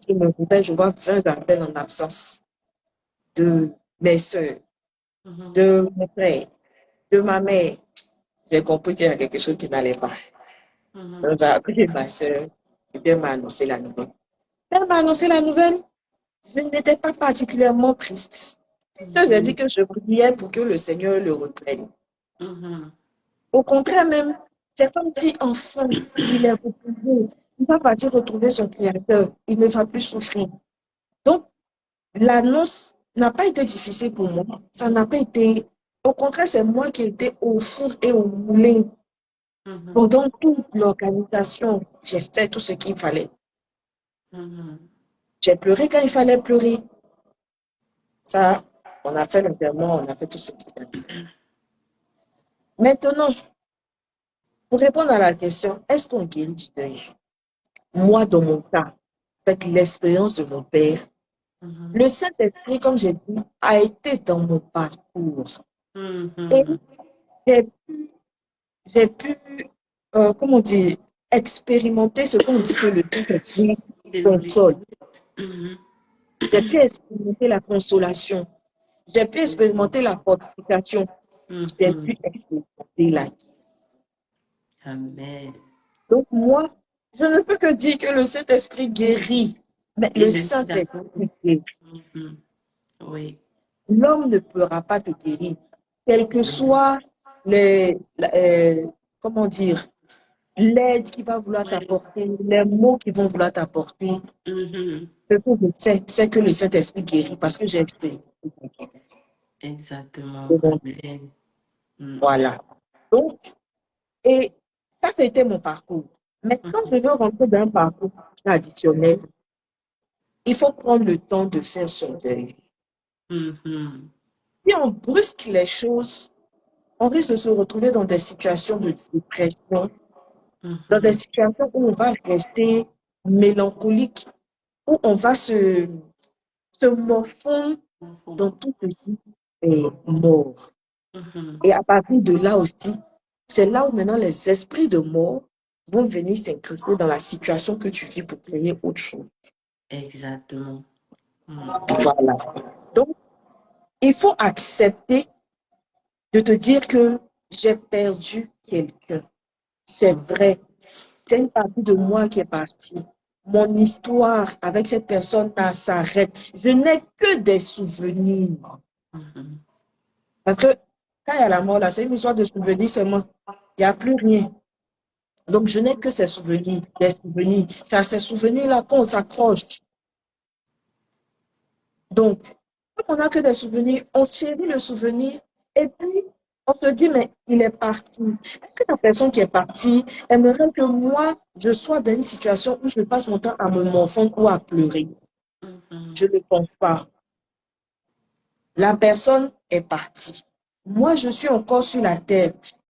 je me réveille, je vois 20 appels en absence de mes soeurs, de mon frère, de ma mère. J'ai compris qu'il y a quelque chose qui n'allait pas. Donc, j'ai appelé ma soeur, et elle m'a annoncé la nouvelle. Elle m'a annoncé la nouvelle, je n'étais pas particulièrement triste, puisque j'ai dit que je priais pour que le Seigneur le reprenne. Au contraire même, j'ai comme dit, enfin, il est reposé. Il va partir retrouver son Créateur. Il ne va plus souffrir. Donc, l'annonce n'a pas été difficile pour moi. Ça n'a pas été... Au contraire, c'est moi qui étais au four et au moulin. Pendant toute l'organisation, j'ai fait tout ce qu'il fallait. J'ai pleuré quand il fallait pleurer. Ça, on a fait l'enterrement, on a fait tout ce qu'il fallait. Maintenant, pour répondre à la question, est-ce qu'on guérit du deuil? Moi, dans mon cas, avec l'expérience de mon père, le Saint-Esprit, comme j'ai dit, a été dans mon parcours. Et j'ai pu comment dire, expérimenter ce qu'on dit que le Saint-Esprit console. J'ai pu expérimenter la consolation. J'ai pu expérimenter la fortification. J'ai pu expérimenter la guérison. Amen. Donc moi, je ne peux que dire que le Saint-Esprit guérit. Mais le Saint-Esprit guérit. Oui. L'homme ne pourra pas te guérir, quel que soit comment dire, l'aide qu'il va vouloir t'apporter, les mots qu'ils vont vouloir t'apporter. Ce que je sais, c'est que le Saint-Esprit guérit parce que j'ai fait. Exactement. Amen. Voilà. Donc, et ça, c'était mon parcours. Mais quand je veux rentrer dans un parcours traditionnel, il faut prendre le temps de faire son deuil. Si on brusque les choses, on risque de se retrouver dans des situations de dépression, dans des situations où on va rester mélancolique, où on va se morfondre dans tout ce qui est mort. Et à partir de là aussi, c'est là où maintenant les esprits de mort vont venir s'incruster dans la situation que tu vis pour créer autre chose. Exactement. Voilà. Donc, il faut accepter de te dire que j'ai perdu quelqu'un. C'est vrai. C'est une partie de moi qui est partie. Mon histoire avec cette personne s'arrête. Je n'ai que des souvenirs. Parce que quand il y a la mort, là, c'est une histoire de souvenirs seulement. Il n'y a plus rien. Donc, je n'ai que ces souvenirs, des souvenirs. C'est à ces souvenirs-là qu'on s'accroche. Donc, quand on n'a que des souvenirs, on chérit le souvenir et puis on se dit, mais il est parti. Est-ce que la personne qui est partie aimerait que moi, je sois dans une situation où je passe mon temps à me morfondre ou à pleurer? Je ne pense pas. La personne est partie. Moi, je suis encore sur la terre.